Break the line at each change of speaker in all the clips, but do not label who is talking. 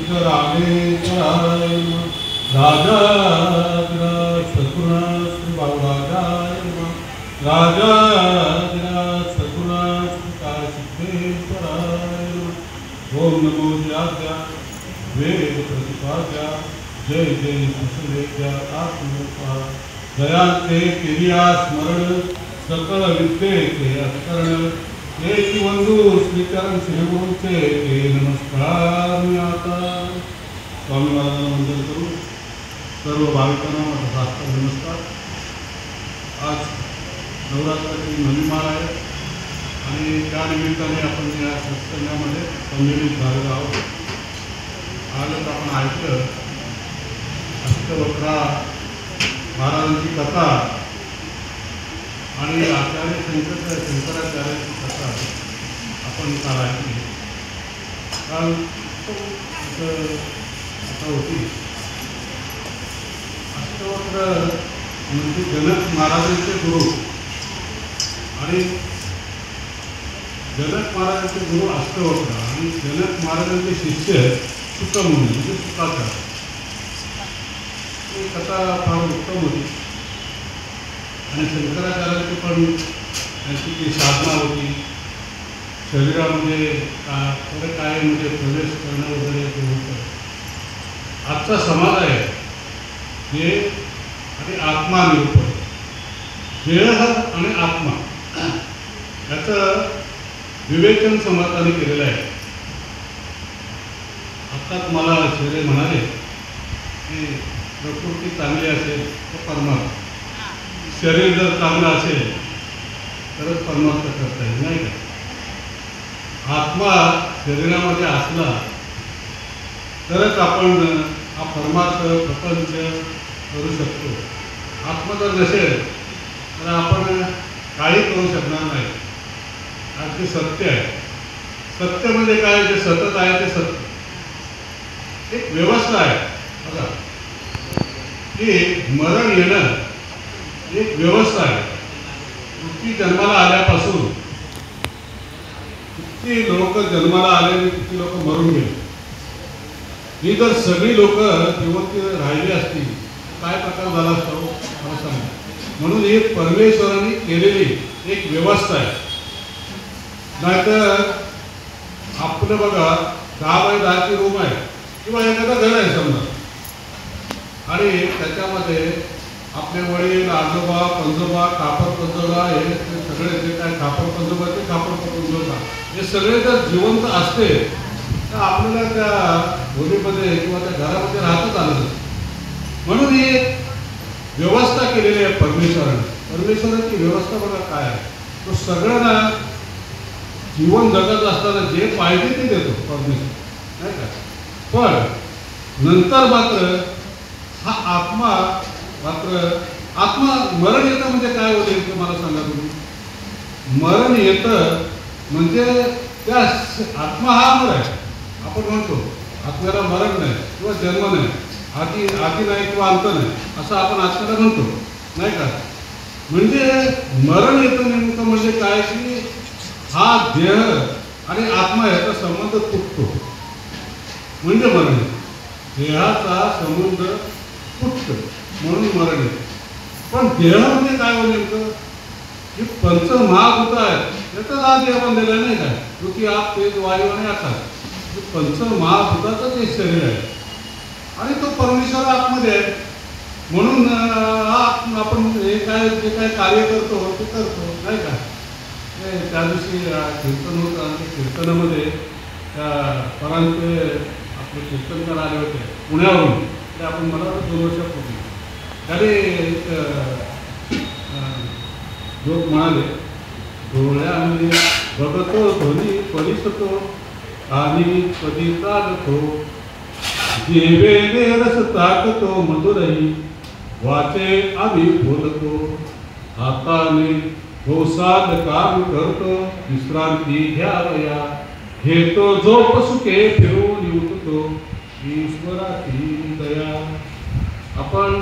रामेश्वराय नमः. राजाधिराज सद्गुणा श्री बाळराजाय नमः. राजाधिराज सद्गुणा श्री काळसिद्धेश्वराय नमः. ओम नमो व्याद्या वेद प्रतिपाद्या जय जय सुसुरेद्या आत्मरूपा जयांते केलिया स्मरण सकल विद्येचे अस्करण एक बंधू श्रीचरण श्रीगुरूंचे नमस्कार. मी आता स्वामी महाराजांना वंदन करू. सर्व भाविकांना माझा साष्टांग नमस्कार. आज नवरात्राची महिमा आहे आणि त्या निमित्ताने आपण या सत्संगामध्ये संमिलित झालेलो आहोत. आजच आपण ऐकलं अष्टवक्रा महाराजांची कथा आणि आचार्य शंकराचार्याची कथा आपण काल ऐकली. काल कथा होती अष्टवक्र म्हणजे जनक महाराजांचे गुरु आणि जनक महाराजांचे गुरु अष्टवक्र आणि जनक महाराजांचे शिष्य सुकमुनी म्हणजे सुकाचार्य. ही कथा फार उत्तम होती आणि शंकराचार्यांची पण त्यांची जी साधना होती शरीरामध्ये थोडे कायमध्ये प्रवेश करणं वगैरे जे होतं. आजचा समाज आहे हे आणि आत्मा निरूपण देह आणि आत्मा याचं विवेचन समाजाने केलेलं आहे. आत्ताच मला शरीर म्हणाले की प्रकृती चांगली असेल तर परमार्थ, शरीर जर चांगलं असेल तरच परमार्थ करता येईल नाही का. आत्मा शरीरामध्ये असला तरच आपण हा परमार्थ प्रपंच करू शकतो. आत्मा जर नसेल तर आपण काही करू शकणार नाही. अगदी सत्य आहे. सत्य म्हणजे काय, जे सतत आहे ते सत्य. एक व्यवस्था आहे बघा की मरण येणं एक व्यवस्था आहे. किती जन्माला आल्यापासून किती लोक जन्माला आले आणि किती लोक मरून गेले. ही जर सगळी लोक जिवंत राहिली असती काय प्रकार झाला असतो मला सांगा. म्हणून ही परमेश्वराने केलेली एक व्यवस्था आहे. नाहीतर आपलं बघा 10x10ची रूम आहे किंवा एखादं घर आहे समजा आणि त्याच्यामध्ये आपले वडील आजोबा पंजोबा कापड पंजोबा हे सगळे जे काय कापड पंजोबा ते कापड पंजोबा हे सगळे जर जिवंत असते तर आपल्याला त्या खोलीमध्ये किंवा त्या घरामध्ये राहतच आलं नसतं. म्हणून ही व्यवस्था केलेली आहे परमेश्वराने. परमेश्वराची व्यवस्था बघा काय आहे. तो सगळ्यांना जीवन जगत असताना जे पाहिजे ते देतो परमेश्वर नाही का. पण नंतर मात्र हा आत्मा मरण येतं म्हणजे काय होईल ते मला सांगा तुम्ही. मरण येतं म्हणजे त्या आत्मा हा अमर आहे. आपण म्हणतो आत्म्याला मरण नाही किंवा जन्म नाही, आधी नाही किंवा अंत नाही असं आपण आत्म्याला म्हणतो नाही का. म्हणजे मरण येतं नेमकं म्हणजे काय की हा देह आणि आत्मा याचा संबंध तुटतो म्हणजे मरण येतं. देहाचा संबंध तुटतो म्हणून मरण येतं. पण देह म्हणजे काय होईल नेमकं की पंचमहाभूत आहेत त्याचाच हा देह बनलेला नाही काय. पृथ्वी आप तेज वायू आणि आकाश पंचमहाभूताचं ते शरीर आहे आणि तो परमेश्वर आतमध्ये आहे. म्हणून आपण हे काय जे काय कार्य करतो ते करतो नाही का. त्या दिवशी कीर्तन होतं आणि कीर्तनामध्ये त्या परांचे आपले कीर्तनकार आले होते पुण्यावरून. ते आपण मला 2 वर्षापूर्वी त्याने एक लोक म्हणाले डोळ्यामध्ये बघतो ध्वनी परिसतो आणि कधी चालतो जेवेने रस टाकतो मधुरही वाचे आम्ही बोलतो हाताने घोसाल काम करतो विश्रांती घ्यावया घेतो झोप सुखे फिरून उठतो ईश्वराची दया. आपण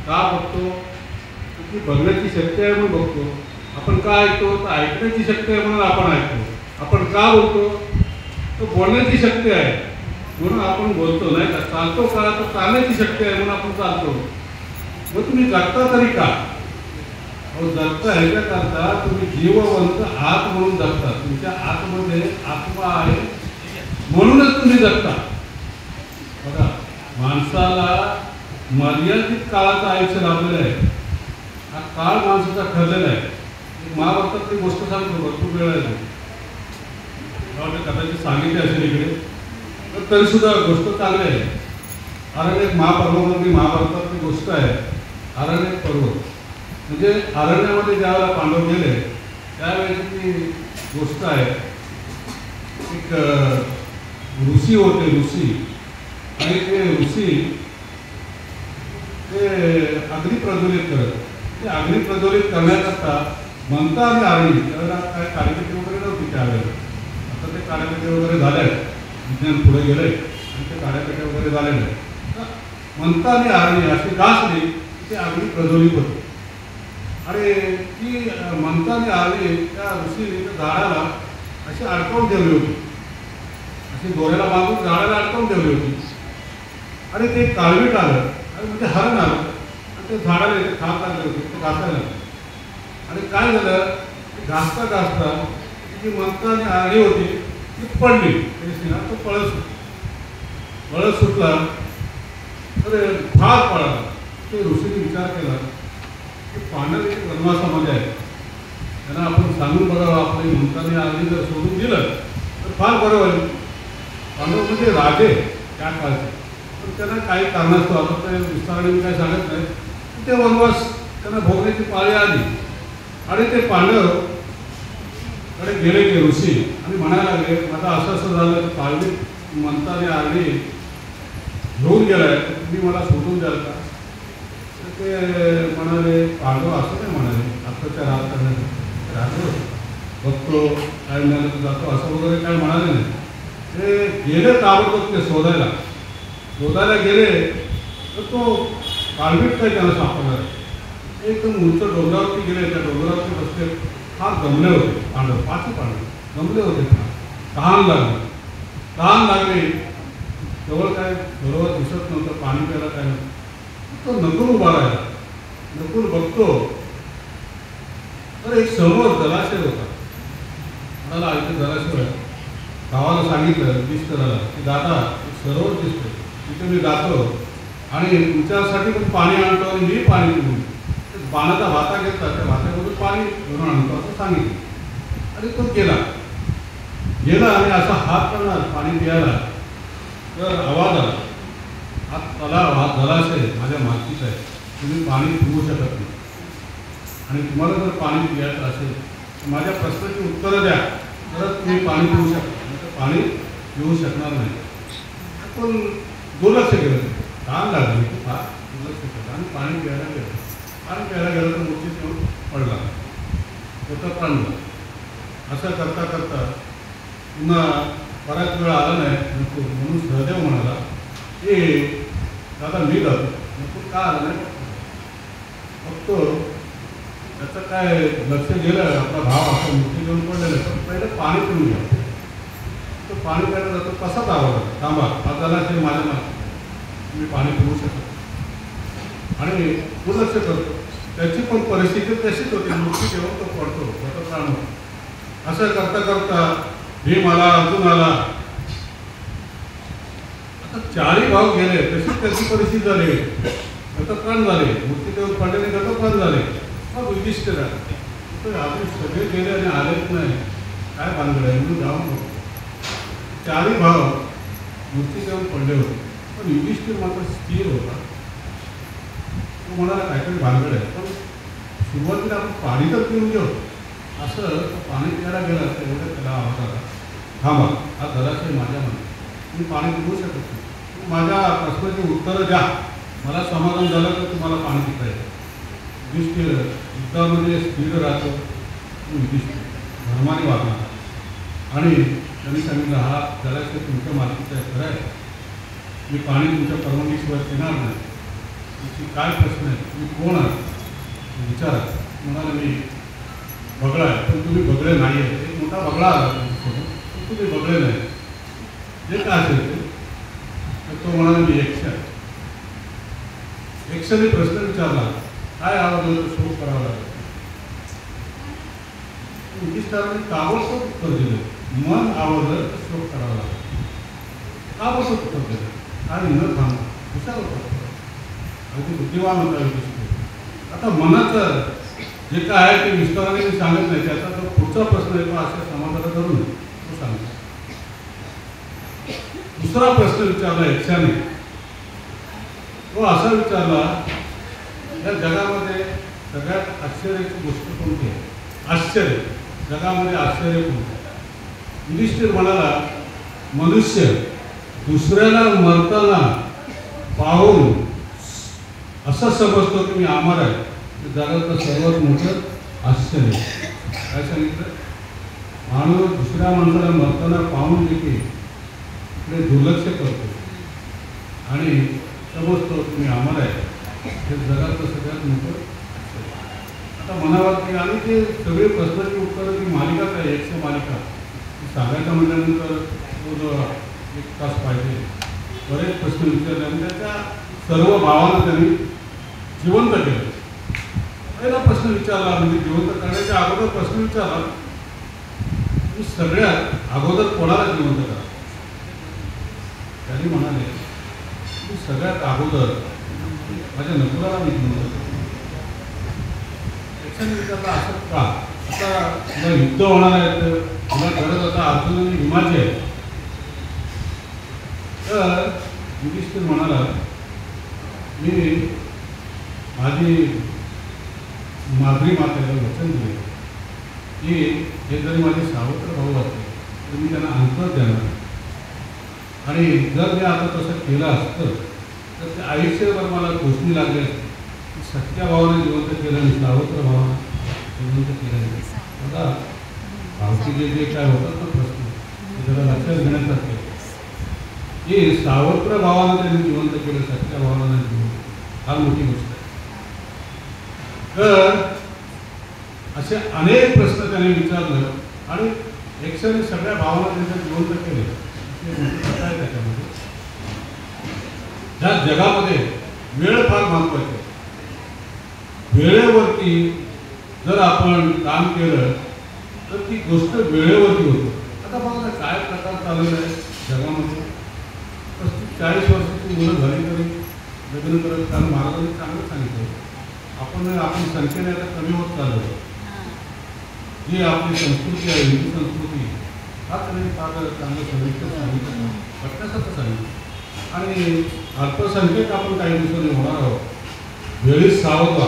का बघतो की बघण्याची शक्ती आहे म्हणून बघतो. आपण का ऐकतो तर ऐकण्याची शक्ती आहे म्हणून आपण ऐकतो. आपण का बोलतो तर बोलण्याची शक्ती आहे म्हणून आपण बोलतो नाही का, चालतो का तर चालण्याची शक्ती आहे म्हणून आपण चालतो. मग तुम्ही जगता तरी का? अहो जगता ह्याच्याकरता तुम्ही जीववंत आत म्हणून जगता. तुमच्या आतमध्ये आत्मा आहे म्हणूनच तुम्ही जगता. बघा, माणसाला मर्यादित काळाचं आयुष्य लाभलेलं आहे. हा काळ माणसाचा ठरलेला आहे. महाभारतात ती गोष्ट सांगतो, भरपूर वेळ आहे कदाचित सांगितली असेल इकडे, तर तरीसुद्धा गोष्ट चांगली आहे. अरण्यक महापर्वामध्ये महाभारतातली गोष्ट आहे. अरण्यक पर्व म्हणजे अरण्यामध्ये ज्यावेळेला पांडव गेले त्यावेळेची ती गोष्ट आहे. एक ऋषी होते, ऋषी, आणि ते ऋषी ते अग्नी प्रज्वलित करत. ते अग्नी प्रज्वलित करण्याकरता मंथा आणि आरणी, त्यावेळेला काय कार्यक्रम वगैरे नव्हती त्यावेळेला. आता ते कार्यक्रम वगैरे झाले आहेत, विज्ञान पुढे गेले आणि ते कार्यक्रम वगैरे झालेले आहेत. मंथा आणि आरणी अशी घासली ते अग्नी प्रज्वलित होते. आणि ती मंथा आणि आरणी त्या ऋषीने त्या झाडाला अशी अडकवून ठेवली होती. अशी दोऱ्याला बांधून झाडाला अडकवून ठेवली होती. आणि ते काळवीट आलं आणि म्हणजे हरण आलं आणि ते झाडाला खात लागले होते, ते घासायला लागले. आणि काय झालं, घासता घासता जी मंथा आणि आरणी होती ती पडली. तो पळत सुटला तर फार पळाला. ते ऋषीने विचार केला की पांडव एक वनवासामध्ये आहे, त्यांना आपण सांगून बघावं आपली मंथा आणि आरणी जर सोडून दिलं तर फार बरं होईल. पांडव म्हणजे राजे त्या काळचे, पण त्यांना काही कारणास्तव, आता ते विस्ताराने मी काही सांगत नाही, ते वनवास त्यांना भोगण्याची पाळी आली. आणि ते पांडव कडे गेले ते ऋषी आणि म्हणायला लागले, आता असं असं झालं की पाळवीत मंथा आणि आरणी घेऊन गेलाय, तर तुम्ही मला सोडून द्याल का? तर ते म्हणाले, पांडव असं नाही म्हणाले, आत्ताच्या रात करण्यासाठी राहतो बघतो काय म्हणाले तर जातो असं वगैरे काय म्हणाले नाही. ते गेले ताबडतोब ते शोधायला गेले तर तो काळवीट काय त्यांना सापडला. एकदम उंच डोंगरावरती गेले, त्या डोंगरावरती बसले, फार दमले होते पांडव, पाच पांडव दमले होते. फार तहान लागली. जवळ काय बरोबर दिसत नव्हतं, पाणी प्यायला काय नव्हतं. तो नकुल उभा राहिला. नकुल बघतो तर एक समोर जलाशय होता. मला इथे जलाशय आहे, गावाला सांगितलं मिस्टराला की दादा एक सरोवर दिसतं, तिथे मी जातो आणि तुमच्यासाठी पण पाणी आणतो आणि मी पाणी पिऊन पाण्याचा वाता घेतला, त्या वात्यामधून पाणी भरून आणतो असं सांगितलं. आणि तो गेला आणि असा हात करणार पाणी प्यायला, तर आवाज आला, हा तलाव, हा जलाशय माझ्या मालकीच आहे, तुम्ही पाणी पिऊ शकत नाही. आणि तुम्हाला जर पाणी प्यायचं असेल तर माझ्या प्रश्नाची उत्तरं द्या, तरच तुम्ही पाणी पिऊ शकता, नाही तर पाणी पिऊ शकणार नाही. पण दुर्लक्ष केलं, तहान लागली की फार दुर्लक्ष केलं आणि पाणी प्यायला गेलं. पाणी प्यायला गेलं तर मूर्तीत येऊन पडला, होतं प्राणला. असं करता करता पुन्हा बराच वेळ आला नाही नको, म्हणून सहदेव म्हणाला की दादा मी जातो. नको का आला नाही, फक्त त्याचं काय लक्ष गेलं, आपला भाव असा मूर्ती घेऊन पडलेलं, पण पहिलं पाणी पिऊन घ्या. तो पाणी प्यायला जातो, कसाच आवाज थांबा, हा झाला असेल माझ्या मागे, मी पाणी पिऊ शकतो. आणि दुर्लक्ष करतो. त्याची पण परिस्थिती तशीच होती, मूर्ती घेऊन तो पडतो, त्याचं प्राण होतो. असं करता करता भीम आला, अर्जुन आला, आता चारही भाव गेले, तशीच त्याची परिस्थिती झाली, त्याचं प्राण झाले, मूर्ती घेऊन पडल्याने त्याचं प्राण झाले. मग युधिष्ठिर अजून सगळे गेले आणि आलेच नाही, काय भानगड आहे म्हणून जाऊन बघतो. चारही भाव मूर्ती घेऊन पडले होते, पण युधिष्ठिर मात्र स्थिर होता. तो म्हणाला काहीतरी भानगड आहे, पण सुरुवातीला आपण पाणी तर पिऊन घेऊ. असं पाणी प्यायला गेलं तर एवढं त्याला आवाज आला, थांबा, हा जलाशय माझ्या मध्ये, मी पाणी पिऊ शकत नाही, माझ्या प्रश्नाची उत्तरं द्या, मला समाधान झालं तर तुम्हाला पाणी पिता येतं. युधिष्ठिर युद्धामध्ये स्थिर राहतो, युधिष्ठिर धर्माने वागणार. आणि त्यांनी सांगितलं, हा जलाशय तुमच्या मालकीचा आहे, खरं आहे, मी पाणी तुमच्या परवानगीशिवाय पिणार नाही. तुमची काय प्रश्न आहे, तुम्ही कोण आहात विचारा. म्हणाला मी बगळा आहे, पण तुम्ही बगळे नाही आहे. एक मोठा बगळा आला तुमच्यासोबत, पण तुम्ही बगळे नाही, जे काय असेल ते. तो म्हणाला मी एकशेने प्रश्न विचारला, काय आवडलं तर शोध करावा लागेल. युधिष्ठिराने ताबडतोब उत्तर दिलं, मन आवडलं तर शोध करावा लागेल. ताबडतोब उत्तर दिलं आणि न थांबा हुशार होता, अगदी बुद्धिवान होता युधिष्ठिर. आता मनाचं जे काय आहे ते विस्ताराने मी सांगत नाही, त्याचा जो पुढचा प्रश्न येतो अशा समाजाला करून तो सांगतो. दुसरा प्रश्न विचारला यक्षाने. तो असा विचारला, या जगामध्ये सगळ्यात आश्चर्याची गोष्ट कोणती आहे? आश्चर्य, जगामध्ये आश्चर्य कोणतं? युधिष्ठिर म्हणाला, मनुष्य दुसऱ्याला मरताना पाहून असं समजतो की मी अमर आहे. ते जगातलं सर्वात मोठं आश्चर्य. काय सांगितलं? माणूस दुसऱ्या माणसाला मरताना पाहून देखील ते दुर्लक्ष करतो आणि समजतो की मी अमर आहे. हे जगातलं सगळ्यात मोठं. आता म्हणावं की आणि ते सगळे प्रश्नाची उत्तरं ती मालिकाच आहे, 100 मालिका. ती सांगायचं म्हटल्यानंतर तो 1 तास पाहिजे. बरेच प्रश्न विचारले आणि त्याच्या सर्व भावांना त्यांनी जिवंत केलं. पहिला प्रश्न विचारला, म्हणजे जिवंत करण्याच्या अगोदर प्रश्न विचारला, तुम्ही सगळ्यात अगोदर कोणाला जिवंत करा? त्यांनी म्हणाले, मी सगळ्यात अगोदर माझ्या नकुलाला मी जिवंत करतो. त्याच्याने विचारला, असं का? आता तुला युद्ध होणार आहे, तर तुला गरज आता अर्जुन आणि भीमाची आहे. तर युधिष्ठिर म्हणाला, मी माझी माद्री मातेला वचन दिले की हे जरी माझे सावत्र भाऊ असते तर मी त्यांना अंतर देणार. आणि जर मी आता तसं केलं असतं तर ते आयुष्यभर मला घोषणी लागली असते की सख्या भावाने जिवंत केलं आणि सावत्र भावाने जिवंत केलं नाही. आता भावकीचे जे काय होतात ना प्रश्न ते जरा लक्षात घेण्यासारखे की सावत्र भावानं त्यांनी जिवंत केलं, सख्या भावानं जिवंत, फार मोठी गोष्ट आहे. तर असे अनेक प्रश्न त्यांनी विचारलं आणि एकशेने सगळ्या भावांना त्यांच्या जिवंत केले. काय त्याच्यामध्ये ज्या जगामध्ये वेळ फार महत्वाची आहे. वेळेवरती जर आपण काम केलं तर ती गोष्ट वेळेवरती होते. आता बघा काय प्रकार चाललेला आहे जगामध्ये. 35-40 वर्षाची मुलं झाली तरी लग्न करत. कारण महाराजांनी चांगलं सांगितलं, आपण संख्येने आता कमी होत चाललो. जी आपली संस्कृती आहे, हिंदू संस्कृती, हा त्यांनी फार चांगलं सविस्तर सांगितलं, पटण्यासारखं सांगितलं. आणि अल्पसंख्यक आपण काही दिवसांनी होणार आहोत. वेळीच सावध व्हा,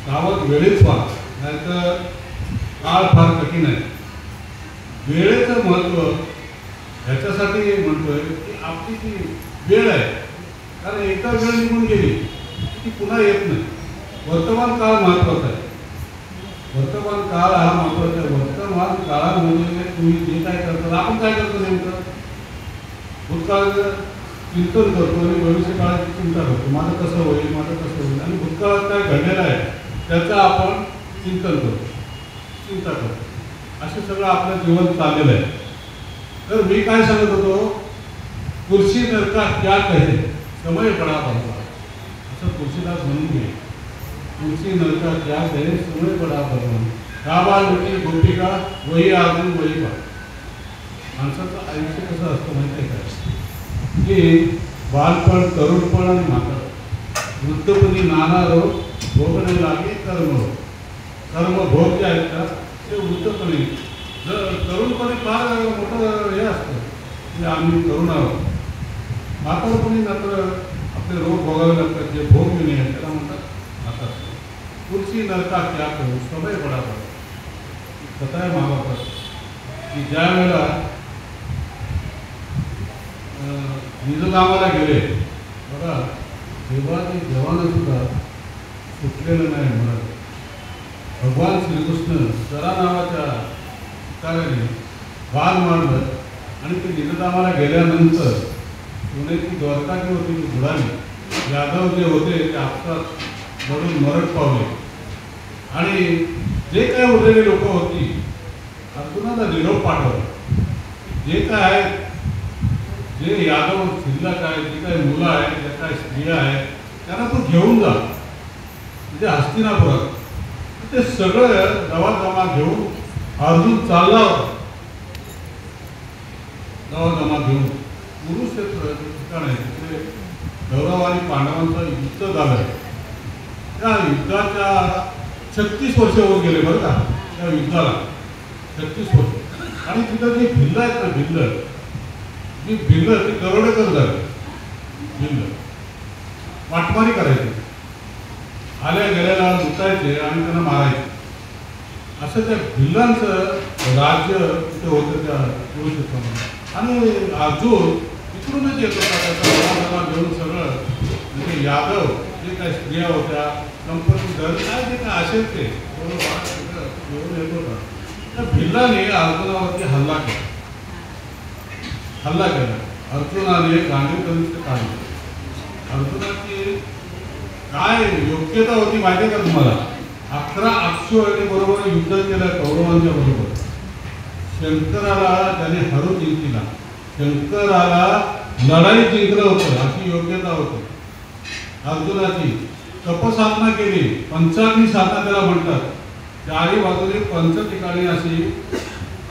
सावध वेळीच व्हा, नाहीतर काळ फार कठीण आहे. वेळेचं महत्त्व ह्याच्यासाठी म्हणतोय की आपली जी वेळ आहे, कारण एकदा वेळ निघून गेली ती पुन्हा येत नाही. वर्तमान काळ महत्त्वाचा आहे. वर्तमान काळ हा महत्त्वाचा आहे. वर्तमान काळामध्ये तुम्ही जे काय करता, आपण काय करतो नेमकं? भूतकाळाचं चिंतन करतो आणि भविष्य काळाची चिंता करतो. माझं कसं होईल, माझं कसं होईल, आणि भूतकाळात काय घडलेलं आहे त्याचं आपण चिंतन करतो, चिंता करतो. असं सगळं आपलं जीवन चाललेलं आहे. तर मी काय सांगत होतो, कुर्सी नरका क्या कहे समय बडा बनवा, असं तुलसीदास म्हणून घे. कुर्सी नरका क्या कहे समय बडा बनवा, काबा लुटी गोपिका वही अर्जुन वही बा. माणसाचं आयुष्य कसं असतं माहिती आहे का? की बालपण, तरुणपण आणि म्हातारपण, वृद्धपणी नाना रोग भोगणे लागे कर्मरोग. कर्मभोग जे आहेत का ते वृद्धपणी, जर तरुणपणी फार मोठं हे असतं की आम्ही तरुण आहोत. म्हातारपणी मात्र आपले रोग भोगावे लागतात, जे भोग मिळणे आहे त्याला म्हणतात म्हातारपण. कुर्सी नरका क्या करू समय बडा बडा. कथा आहे महाभारतात की ज्या वेळेला निजगावाला गेले बघा, तेव्हा ते जवानं सुद्धा सुटलेलं नाही म्हणत. भगवान श्रीकृष्ण जरा नावाच्या शिकाऱ्याने बाण मारलं आणि ते निजगावाला गेल्यानंतर पुण्याची द्वारका जी होती ती बुडाली. यादव जे होते ते आपसात म्हणून मरण पावले. आणि जे काय उरलेली लोक होती अर्जुनाला निरोप पाठवला. जे काय आहेत, जे यादव शिल्लक आहे, जे काही मुलं आहेत, ज्या काही स्त्रिया आहेत, त्यांना तो घेऊन जा म्हणजे हस्तिनापुरात. ते सगळं जमा घेऊन अर्जुन चालला होता. जमा घेऊन कुरुक्षेत्र ठिकाण आहे, तिथे कौरव आणि पांडवांचं युद्ध झालं. त्या युद्धाच्या 36 वर्ष होऊन गेले बरं का त्या युद्धाला, 36 वर्ष. आणि तिथं जी भिल्ल आहेत ना, जी भिल्ल ती करोडेकर झाली. भिल्ल वाटमारी करायची, आल्या गेल्याला लुटायचे आणि त्यांना मारायचे. असं त्या भिल्लांचं राज्य तिथे होतं त्या कुरुक्षेत्रामध्ये. आणि अर्जुन तिकडूनच येत होता, त्याचा घेऊन सगळं म्हणजे यादव जे काही स्त्रिया होत्या, संपत्ती घर काय जे काय असेल ते घेऊन येत होता. त्या भिल्लाने अर्जुनावरती हल्ला केला. अर्जुनाने गांडीव धनुष्य काढले. अर्जुनाची काय योग्यता होती माहिती आहे का तुम्हाला? 11 अक्षौहिणी बरोबर युद्ध केलं कौरवांच्या बरोबर. शंकराला त्याने हरून जिंकला, शंकराला लढाई जिंकलं होतं, अशी योग्यता होती अर्जुनाची. तपसाधना केली, पंचाग्नी साधना त्याला म्हणतात. चारी बाजूने पंच ठिकाणी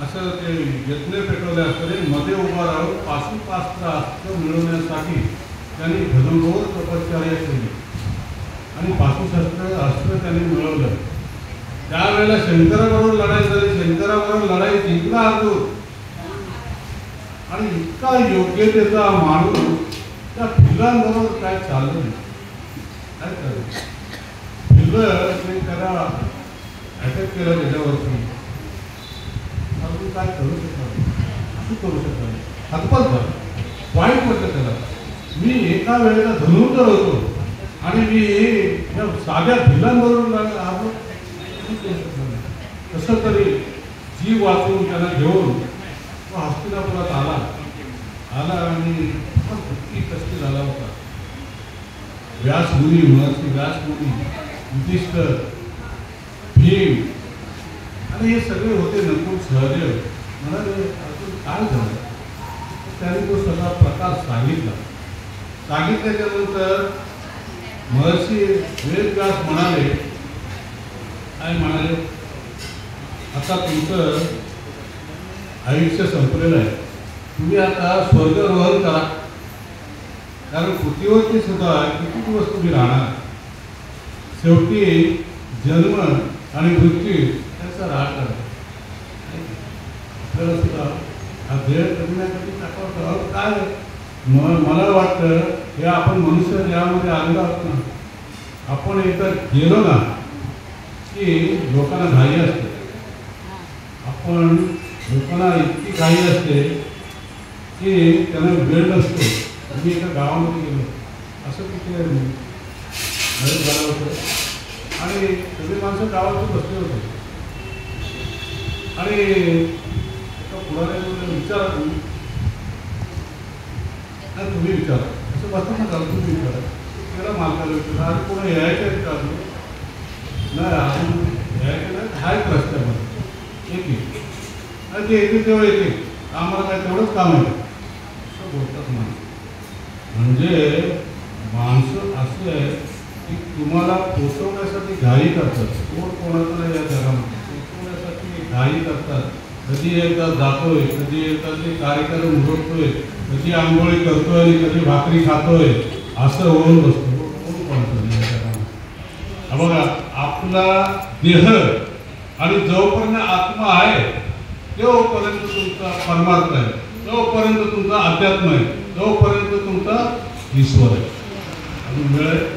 असं ते यज्ञ पेटवले असताना मध्ये उभा राहून पाशुपास्त्र अस्त्र मिळवण्यासाठी त्यांनी घनघोर तपश्चर्या केली आणि पाशुशस्त्र अस्त्र त्यांनी मिळवलं. त्यावेळेला शंकराबरोबर लढाई झाली, शंकराबरोबर लढाई जिंकला अर्जुन. आणि इतका योग्यतेचा माणूस त्या भिल्लांबरोबर काय चाललं नाही. काय चाललं भिल्ल त्याला अटॅक केलं त्याच्यावरती. अर्जुन काय करू शकतो, असं करू शकतो, हातपात झालं. वाईट वाटतं त्याला. मी एका वेळेला धनुर्धर होतो आणि मी या साध्या भिल्लांबरोबर कसं तरी जीव वाचून त्यांना घेऊन तो हस्तिनापुरात आला आणि दुःखी कष्टी झाला होता. व्यासमुनी, महर्षी व्यासमुनी, युधिष्ठिर, भीम आणि हे सगळे होते. नकुल, सहदेव म्हणाले अर्जुन काय झालं. त्याने तो सगळा प्रकार सांगितल्याच्या नंतर महर्षी वेदव्यास म्हणाले, काय म्हणाले, आता तुमचं आयुष्य संपलेलं आहे, तुम्ही आता स्वर्गरोहण करा. कारण पृथ्वीवरती सुद्धा किती दिवस तुम्ही राहणार. शेवटी जन्म आणि मृत्यू त्याचा राग करा. आपल्याला सुद्धा हा ध्येय कधी ना कधी टाकावं. काय मला वाटतं हे आपण मनुष्य यामध्ये आलेलो आहोत ना, आपण एकदा गेलो ना की लोकांना घाई असते. आपण लोकांना इतकी घाई असते की त्यांना वेळ नसतो. मी एका गावामध्ये गेलो, असं तिथे नवीन झालं होतं आणि सगळी माणसं गावात बसले होते. आणि एका पुढाऱ्याने विचारा, तुम्ही विचारा, असं बसता ना गाव, तुम्ही विचारा. त्याला मालकाला विचारा, आणि पुन्हा यायचं आहे का नाही, अजून यायचं नाही, हायच रस्त्यामध्ये येते. आणि ते येते तेव्हा येते, आम्हाला काय तेवढंच काम आहे असं बोलतात माणसं. म्हणजे माणसं असे आहे की तुम्हाला पोचवण्यासाठी घाई करतात. कोण कोणाचं नाही या जगामध्ये, पोचवण्यासाठी घाई करतात. कधी एकदा जातोय, कधी एकदा ते कार्यक्रम उरकतोय, कधी आंघोळी करतोय आणि कधी भाकरी खातोय, असं होऊन बसतो. कोण कोणाचं नाही या जगामध्ये. बघा, आपला देह आणि जोपर्यंत आत्मा आहे तोपर्यंत तुमचा परमार्थ आहे, तोपर्यंत तुमचा अध्यात्म आहे, तोपर्यंत तुमचा ईश्वर आहे. अजून वेळ आहे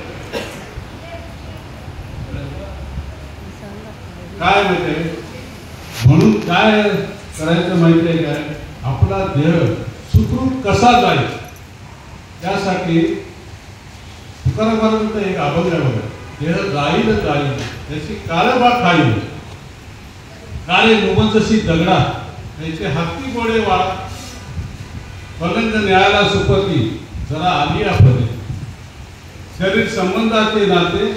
काय माहिती आहे. म्हणून काय करायचं माहिती आहे काय, आपला देह सुखरूप कसा जाईल त्यासाठी तुकाराम महाराजांचा एक अभंग आहे बघा. देह जाईल त्याची काळबा खाईल, काळे नुबंजशी दगडा त्याचे हाती गोडे वाळ, पलंग न्यायाला सुपती जरा आली आपले. शरीर संबंधाचे नाते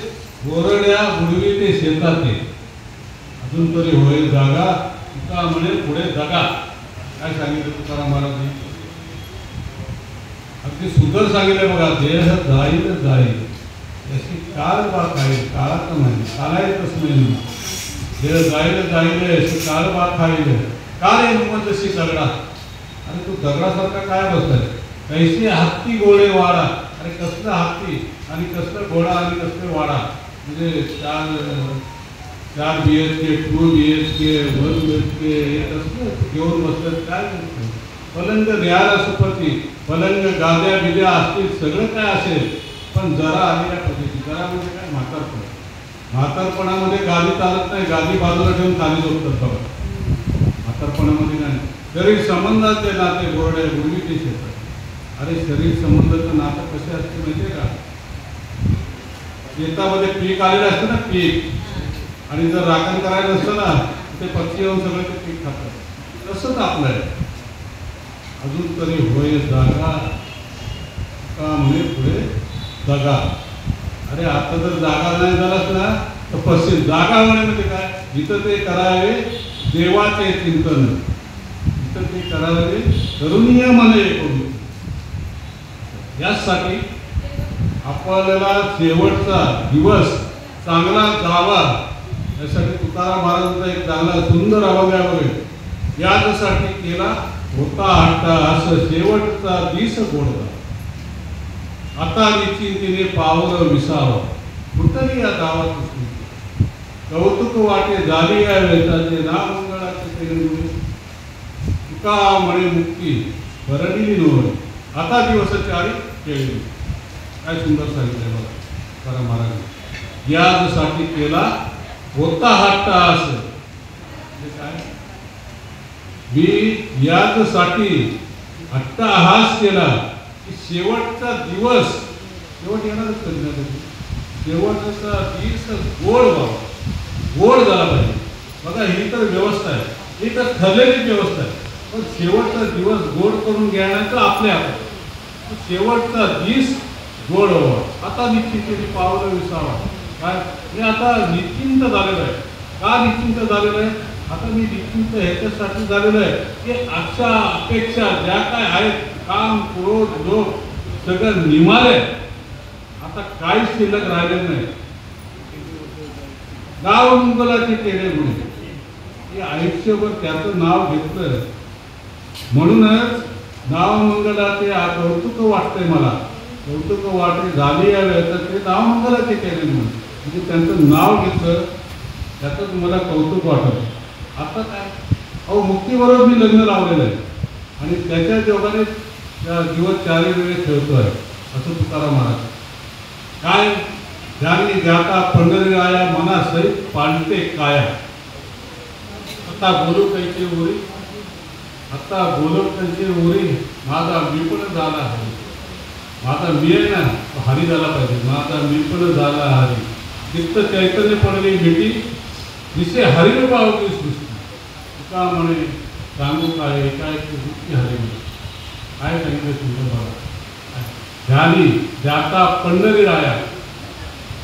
गोरड्या बुडवी ते शेताते, अजून तरी होईल जागा तुका म्हणे पुढे जगा. काय सांगितलं तुकाराम महाराजांनी. ते सुंदर सांगितलं बघा, देह जाईल जाईल याची काळ बा खाईल, काळात नाही कालायतच नाही. देह जाईल जाईल याची काळ बा खाईल, काळ येऊन जशी दगडा. आणि तू दगडासारखा काय बसलाय, कैसी हत्ती गोळे वाडा. अरे कसलं हत्ती आणि कसलं घोडा आणि कसलं वाडा. म्हणजे 4 BHK 2 BHK 1 BHK हे कसलं घेऊन बसलं काय. पलंग न्यारा सुपती, पलंग गाद्या बिद्या असतील सगळं काय असेल, पण जरा आलेल्या पद्धती. जरा म्हणजे काय, म्हातारपण. म्हातारपणामध्ये गादी चालत नाही, गादी बाजूला ठेवून खाली झोपतात बघा. म्हातारपणामध्ये नाही. शरीर संबंधाचे नाते गोरडे गुरवीचे शेतात. अरे शरीर संबंधाचं नातं कसे असते माहिती आहे का, शेतामध्ये पीक आलेलं असतं ना पीक, आणि जर राखण करायचं असतं ना ते पक्षी येऊन सगळं ते पीक खातात. तसंच आपलं आहे. अजून तरी होय जागा का म्हणे पुढे जागा. अरे आता जर जागा नाही झालाच ना तर पश्चिम जागा होणे म्हणजे काय, जिथं ते करावे देवाचे चिंतन, जिथं ते करावे करुणीय मने करू. यासाठी आपल्याला शेवटचा दिवस चांगला जावा यासाठी तुकाराम महाराजांचा एक चांगला सुंदर अभंग आहे बघा. यासाठी केला होता हट्टा असं शेवटचा दिस गोडवा. आता निश्चिंतीने पावलं विसावं कुठंही या गावात कौतुक वाटे झाली या वेताचे नाम मंगळाचे तेरुळे. तुका म्हणे मुक्ती भरडली नोळ, आता दिवसाची आळी केली. काय सुंदर सांगितलं बघा तुकाराम महाराज. यासाठी केला होता हट्टा असं काय, मी यासाठी अट्टहास केला की शेवटचा दिवस, शेवट येणारच कधी, शेवटचा दिवस गोड व्हावा, गोड झाला पाहिजे. बघा ही तर व्यवस्था आहे, ही तर ठरलेली व्यवस्था आहे, पण शेवटचा दिवस गोड करून घेण्याचं आपल्या हातात. शेवटचा दिवस गोड व्हावा. आता निश्चिंतेने पावलं विसावा. काय मी आता निश्चिंत झालेलं आहे. का निश्चिंत झालेलं आहे, आता मी निश्चिंत ह्याच्यासाठी झालेलं आहे की आशा अपेक्षा ज्या काय आहेत, काम क्रोध लोभ सगळं निमाले, आता काहीच शिल्लक राहिलेलं नाही. गाव मंगलाचे केले म्हणून हे आयुष्यभर त्याचं नाव घेतलं, म्हणूनच नाव मंगलाचे कौतुक वाटतंय मला. कौतुक वाटे झाले या वेळेत ते नाव मंगलाचे केले म्हणून, म्हणजे त्यांचं नाव घेतलं त्याचंच मला कौतुक वाटलं. आता काय, अहो मुक्तीबरोबर मी लग्न लावलेलं आहे आणि त्याच्या जोगाने दिवस 4 वेळे खेळतोय असं तुकाराम महाराज. काय ज्यांनी ज्याता पंढरी आया मना सहित पालते काया. आता बोलू कैचे उरी, आता बोलू कैचे उरी, माझा विपुल झाला हरी. माझा मी आहे ना हरी झाला पाहिजे. माझा विपुल झाला हरी, चित्त चैतन्य पडली मिठी, दिसे हरी पावली सृष्टी. तुका म्हणे सांगू काय काय सृष्टी हरी म्हणे. काय सांगितलं सुंदर बाबा. ध्यानी ध्याता पंढरी राया.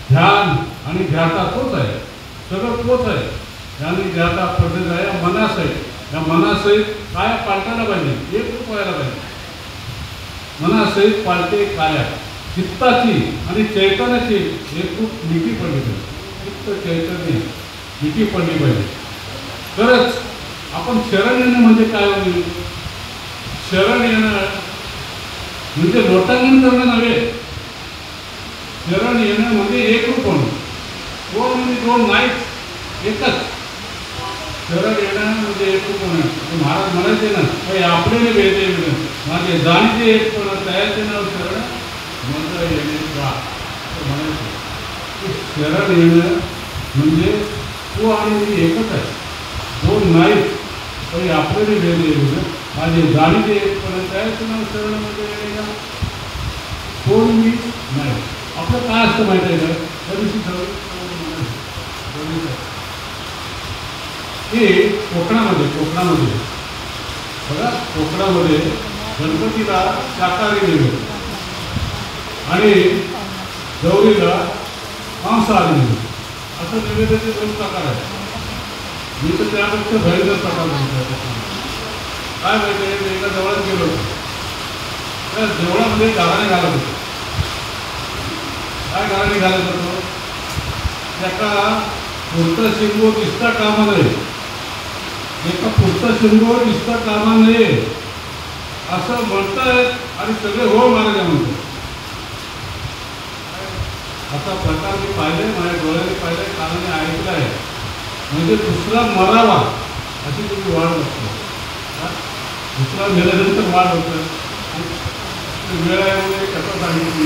ध्यान आणि ध्याता तोच आहे, सगळं तोच आहे. ध्यानी ध्याता पंढरी राया मनासहित. या मनासहित काय पालटायला पाहिजे, एक रूप व्हायला पाहिजे. मनासहित पालटे काया, चित्ताची आणि चैतन्याची एक रूप मिठी पडली पाहिजे. चित्त चैतन्य मिठी पडली पाहिजे. तरच आपण शरण येणं म्हणजे काय होईल, शरण येणं म्हणजे लोटांगण करणं नव्हे. शरण येणं म्हणजे एक रूप होणं. दोन म्हणजे दोन नाहीच, एकच. शरण येणं म्हणजे एक रूप होणं. महाराज म्हणायचे ना, काही आपले भेटे माझे जाणीचे एक पण तयाचे नाव शरण मंत्र येणे का म्हणायचे. शरण येणं म्हणजे तू आणि मी एकच आहे, दोन नाहीच. काही आपले भेटे माझे जाणीचे एक पण तयाचे नाव शरण मंत्र येणे का. कोण मी नाही. आपलं काय असतं माहिती आहे का, त्या दिवशी हे कोकणामध्ये बघा, कोकणामध्ये गणपतीला शाकाहारी नैवेद्य आणि गौरीला मांसाहारी नैवेद्य असं नैवेद्याचे 2 प्रकार आहेत. मी तर त्यापेक्षा भयंकर प्रकार म्हणतो. काय माहिती आहे, एका जवळच गेलो त्या देवळामध्ये गाळा घालत होतो. काय गाळा घालत होतो? एका पुढचा शिंगो दिसता कामा नये, एका पुढचा शिंगो दिसता कामा नये असं म्हणतायत आणि सगळे हो महाराजा म्हणतात. असा प्रकार मी पाहिले, माझ्या डोळ्याने पाहिले, कानाने ऐकलं आहे. म्हणजे दुसरा मरावा अशी तुम्ही वाढ बघतो. दुसरा मेल्यानंतर वाढ होतं. वेळ आहे कसं सांगितलं